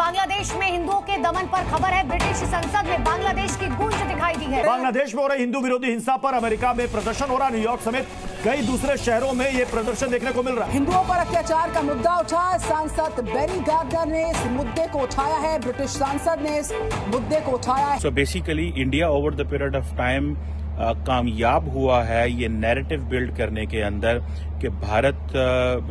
बांग्लादेश में हिंदुओं के दमन पर खबर है। ब्रिटिश संसद में बांग्लादेश की गूंज दिखाई दी है। बांग्लादेश में हो रही हिंदू विरोधी हिंसा पर अमेरिका में प्रदर्शन हो रहा। न्यूयॉर्क समेत कई दूसरे शहरों में ये प्रदर्शन देखने को मिल रहा है। हिंदुओं पर अत्याचार का मुद्दा उठा। सांसद बेरी गार्डनर ने इस मुद्दे को उठाया है। ब्रिटिश सांसद ने इस मुद्दे को उठाया है। So basically India over the period of time कामयाब हुआ है ये नैरेटिव बिल्ड करने के अंदर कि भारत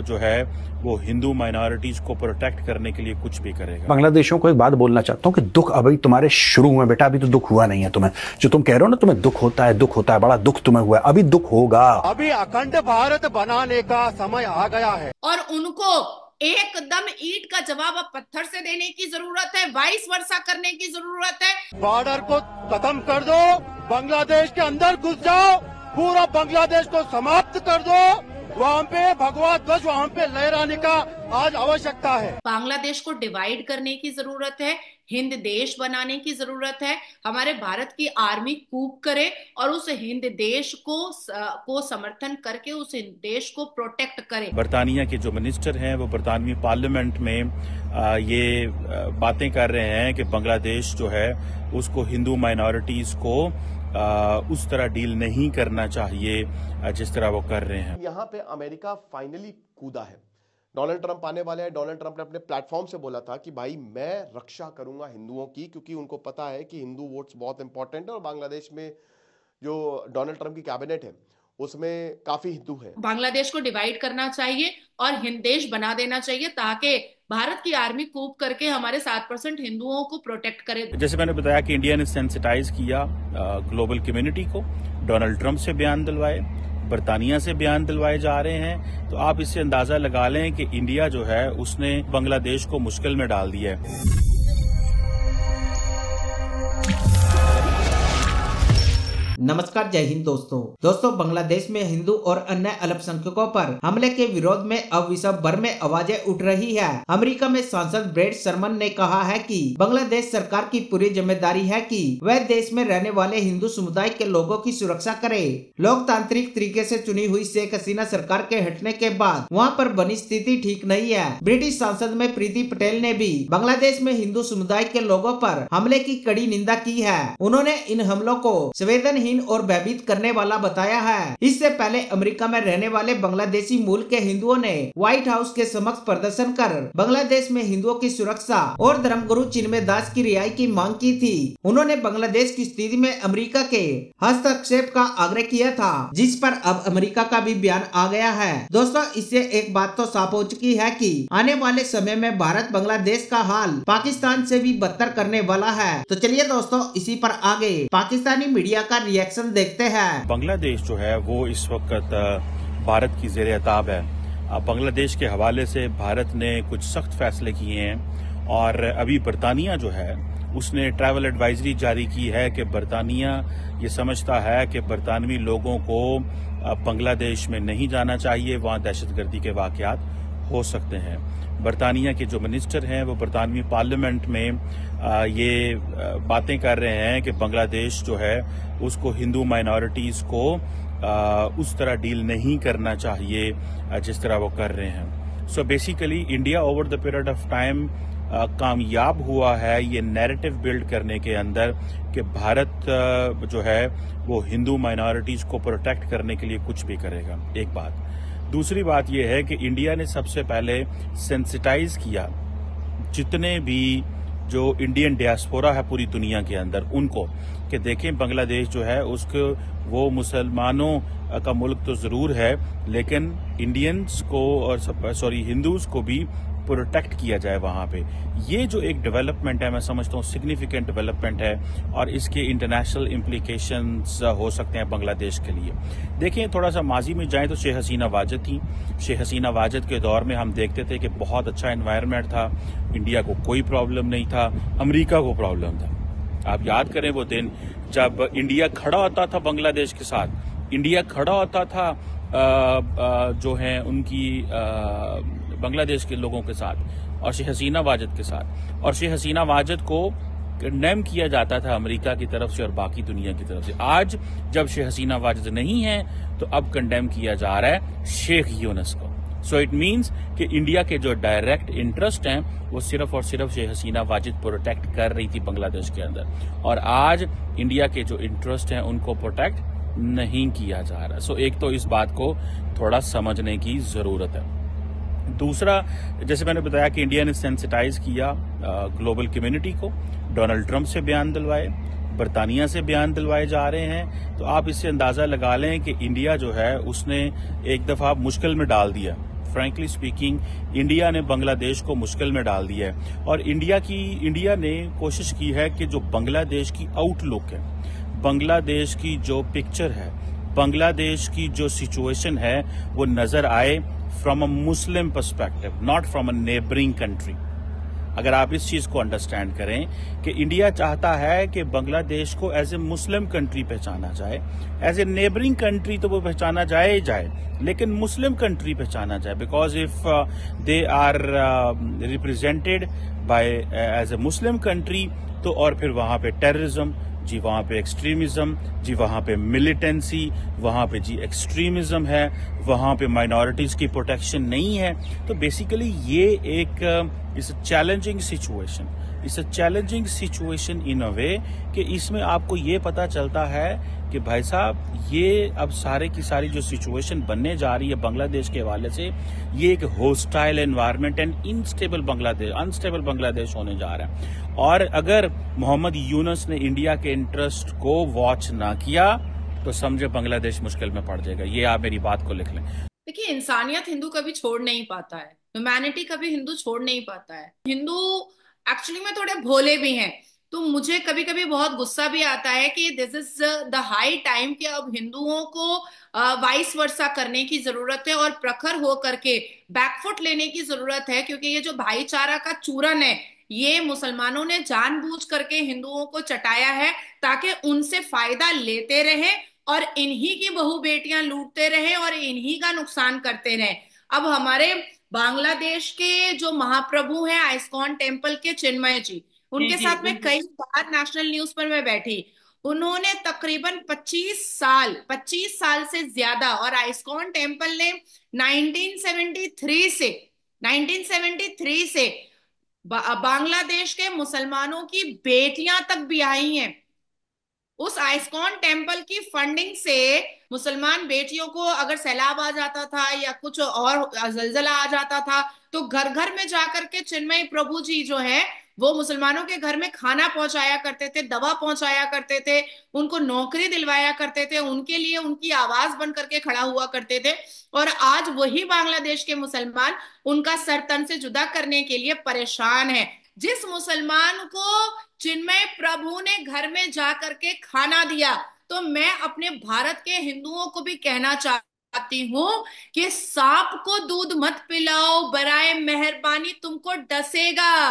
जो है वो हिंदू माइनॉरिटीज को प्रोटेक्ट करने के लिए कुछ भी करेगा। बांग्लादेशियों को एक बात बोलना चाहता हूँ कि दुख अभी तुम्हारे शुरू हुए बेटा, अभी तो दुख हुआ नहीं है तुम्हें। जो तुम कह रहे हो ना तुम्हें दुख होता है, बड़ा दुख तुम्हें हुआ है, अभी दुख होगा। अभी अखंड भारत बनाने का समय आ गया है और उनको एकदम ईंट का जवाब अब पत्थर से देने की जरूरत है, वाइस वर्षा करने की जरूरत है। बॉर्डर को खत्म कर दो, बांग्लादेश के अंदर घुस जाओ, पूरा बांग्लादेश को समाप्त कर दो। वहाँ पे भगवा ध्वज वहाँ पे लहराने का आज आवश्यकता है। बांग्लादेश को डिवाइड करने की जरूरत है, हिंद देश बनाने की जरूरत है। हमारे भारत की आर्मी कूप करे और उस हिंद देश को समर्थन करके उस देश को प्रोटेक्ट करे। बरतानिया के जो मिनिस्टर हैं वो बरतानवी पार्लियामेंट में ये बातें कर रहे हैं कि बांग्लादेश जो है उसको हिंदू माइनॉरिटीज को उस तरह डील नहीं करना चाहिए जिस तरह वो कर रहे हैं। यहाँ पे अमेरिका फाइनली कूदा है। डोनाल्ड ट्रंप आने वाले हैं। डोनाल्ड ट्रंप ने अपने प्लेटफॉर्म से बोला था कि भाई मैं रक्षा करूंगा हिंदुओं की, क्योंकि उनको पता है कि हिंदू वोट्स बहुत इंपॉर्टेंट है और बांग्लादेश में जो डोनाल्ड ट्रंप की कैबिनेट है उसमें काफी हिंदू है। बांग्लादेश को डिवाइड करना चाहिए और हिंद देश बना देना चाहिए ताकि भारत की आर्मी कूप करके हमारे 7% हिंदुओं को प्रोटेक्ट करे। जैसे मैंने बताया कि इंडिया ने सेंसिटाइज किया ग्लोबल कम्युनिटी को, डोनाल्ड ट्रंप से बयान दिलवाए, बरतानिया से बयान दिलवाए जा रहे हैं। तो आप इससे अंदाजा लगा लें कि इंडिया जो है उसने बांग्लादेश को मुश्किल में डाल दिया है। नमस्कार, जय हिंद दोस्तों बांग्लादेश में हिंदू और अन्य अल्पसंख्यकों पर हमले के विरोध में अब विश्व भर में आवाजें उठ रही है। अमेरिका में सांसद ब्रेड शर्मन ने कहा है कि बांग्लादेश सरकार की पूरी जिम्मेदारी है कि वह देश में रहने वाले हिंदू समुदाय के लोगों की सुरक्षा करे। लोकतांत्रिक तरीके से चुनी हुई शेख हसीना सरकार के हटने के बाद वहाँ पर बनी स्थिति ठीक नहीं है। ब्रिटिश सांसद में प्रीति पटेल ने भी बांग्लादेश में हिंदू समुदाय के लोगों पर हमले की कड़ी निंदा की है। उन्होंने इन हमलों को संवेदनहीन और भयभीत करने वाला बताया है। इससे पहले अमेरिका में रहने वाले बांग्लादेशी मूल के हिंदुओं ने व्हाइट हाउस के समक्ष प्रदर्शन कर बांग्लादेश में हिंदुओं की सुरक्षा और धर्मगुरु चिन्मय दास की रिहाई की मांग की थी। उन्होंने बांग्लादेश की स्थिति में अमेरिका के हस्तक्षेप का आग्रह किया था, जिस पर अब अमेरिका का भी बयान आ गया है। दोस्तों, इससे एक बात तो साफ हो चुकी है कि आने वाले समय में भारत बांग्लादेश का हाल पाकिस्तान से भी बदतर करने वाला है। तो चलिए दोस्तों, इसी पर आगे पाकिस्तानी मीडिया का रिएक्शन देखते हैं। बांग्लादेश जो है वो इस वक्त भारत की ज़ेरे अताब है। बांग्लादेश के हवाले से भारत ने कुछ सख्त फैसले किए हैं और अभी बरतानिया जो है उसने ट्रैवल एडवाइजरी जारी की है कि बरतानिया ये समझता है कि बरतानवी लोगों को बांग्लादेश में नहीं जाना चाहिए, वहाँ दहशतगर्दी के वाक़यात हो सकते हैं। बरतानिया के जो मिनिस्टर हैं वो बरतानवी पार्लियामेंट में ये बातें कर रहे हैं कि बांग्लादेश जो है उसको हिंदू माइनॉरिटीज को उस तरह डील नहीं करना चाहिए जिस तरह वो कर रहे हैं। So basically India over the period of time कामयाब हुआ है ये नैरेटिव बिल्ड करने के अंदर कि भारत जो है वो हिंदू माइनॉरिटीज को प्रोटेक्ट करने के लिए कुछ भी करेगा। एक बात। दूसरी बात यह है कि इंडिया ने सबसे पहले सेंसिटाइज किया जितने भी जो इंडियन डियास्पोरा है पूरी दुनिया के अंदर उनको, कि देखें बांग्लादेश जो है उसको वो मुसलमानों का मुल्क तो जरूर है लेकिन इंडियंस को और हिंदूज को भी प्रोटेक्ट किया जाए वहां पे। ये जो एक डेवलपमेंट है मैं समझता हूँ सिग्निफिकेंट डेवलपमेंट है और इसके इंटरनेशनल इम्प्लीकेशंस हो सकते हैं बांग्लादेश के लिए। देखिए, थोड़ा सा माजी में जाएं तो शेख हसीना वाजिद थी। शेख हसीना वाजिद के दौर में हम देखते थे कि बहुत अच्छा एनवायरनमेंट था, इंडिया को कोई प्रॉब्लम नहीं था, अमेरिका को प्रॉब्लम था। आप याद करें वो दिन जब इंडिया खड़ा होता था बांग्लादेश के साथ, इंडिया खड़ा होता था जो है उनकी बांग्लादेश के लोगों के साथ और शेख हसीना वाजिद के साथ, और शेख हसीना वाजिद को कंडेम किया जाता था अमेरिका की तरफ से और बाकी दुनिया की तरफ से। आज जब शेख हसीना वाजिद नहीं है तो अब कंडेम किया जा रहा है शेख यूनुस को। सो इट मीन्स कि इंडिया के जो डायरेक्ट इंटरेस्ट हैं वो सिर्फ और सिर्फ शेख हसीना वाजिद प्रोटेक्ट कर रही थी बांग्लादेश के अंदर, और आज इंडिया के जो इंटरेस्ट हैं उनको प्रोटेक्ट नहीं किया जा रहा। सो एक तो इस बात को थोड़ा समझने की जरूरत है। दूसरा, जैसे मैंने बताया कि इंडिया ने सेंसिटाइज किया ग्लोबल कम्युनिटी को, डोनाल्ड ट्रंप से बयान दिलवाए, बरतानिया से बयान दिलवाए जा रहे हैं, तो आप इससे अंदाजा लगा लें कि इंडिया जो है उसने एक दफा मुश्किल में डाल दिया। फ्रैंकली स्पीकिंग, इंडिया ने बांग्लादेश को मुश्किल में डाल दिया है, और इंडिया ने कोशिश की है कि जो बांग्लादेश की आउटलुक है, बांग्लादेश की जो पिक्चर है, बांग्लादेश की जो सिचुएशन है, वो नजर आए from a Muslim perspective, not from a neighbouring country. अगर आप इस चीज को अंडरस्टैंड करें कि इंडिया चाहता है कि बांग्लादेश को एज ए मुस्लिम कंट्री पहचाना जाए, एज ए नेबरिंग कंट्री तो वो पहचाना जाए, लेकिन मुस्लिम कंट्री पहचाना जाए, because if they are represented by as a Muslim country, तो और फिर वहां पे टेररिज्म जी, वहां पे एक्सट्रीमिज्म जी, वहां पे मिलिटेंसी, वहां पे जी एक्सट्रीमिज्म है, वहां पे माइनॉरिटीज की प्रोटेक्शन नहीं है। तो बेसिकली ये एक it's a challenging situation, it's a challenging situation in a way कि इसमें आपको ये पता चलता है कि भाई साहब ये अब सारे की सारी जो सिचुएशन बनने जा रही है बांग्लादेश के हवाले से, ये एक hostile environment and unstable Bangladesh होने जा रहा है। और अगर मोहम्मद यूनुस ने इंडिया के इंटरेस्ट को वॉच ना किया तो समझे बांग्लादेश मुश्किल में पड़ जाएगा। ये आप मेरी बात को लिख लें। देखिए, इंसानियत हिंदू कभी छोड़ नहीं पाता है, ह्यूमैनिटी कभी हिंदू छोड़ नहीं पाता है। हिंदू एक्चुअली में थोड़े भोले भी हैं, तो मुझे कभी कभी बहुत गुस्सा भी आता है कि this is the high time कि अब हिंदुओं को वाइस वर्सा करने की जरूरत है और प्रखर हो करके बैकफुट लेने की जरूरत है, क्योंकि ये जो भाईचारा का चूरन है ये मुसलमानों ने जानबूझ करके हिंदुओं को चटाया है ताकि उनसे फायदा लेते रहे और इन्हीं की बहू बेटियां लूटते रहे और इन्हीं का नुकसान करते रहे। अब हमारे बांग्लादेश के जो महाप्रभु हैं आइस्कॉन टेम्पल के चिन्मय जी, उनके साथ में कई बार नेशनल न्यूज पर मैं बैठी, उन्होंने तकरीबन 25 साल से ज्यादा, और आइस्कॉन टेम्पल ने 1973 से बांग्लादेश के मुसलमानों की बेटियां तक ब्याही हैं। उस आइस्कॉन टेम्पल की फंडिंग से मुसलमान बेटियों को अगर सैलाब आ जाता था या कुछ और जलजला आ जाता था तो घर घर में जाकर के चिन्मय प्रभु जी जो है वो मुसलमानों के घर में खाना पहुंचाया करते थे, दवा पहुंचाया करते थे, उनको नौकरी दिलवाया करते थे, उनके लिए उनकी आवाज बन करके खड़ा हुआ करते थे। और आज वही बांग्लादेश के मुसलमान उनका सर तन से जुदा करने के लिए परेशान है। जिस मुसलमान को चिन्मय प्रभु ने घर में जा करके खाना दिया, तो मैं अपने भारत के हिंदुओं को भी कहना चाहती हूँ कि सांप को दूध मत पिलाओ, बराए मेहरबानी तुमको डसेगा।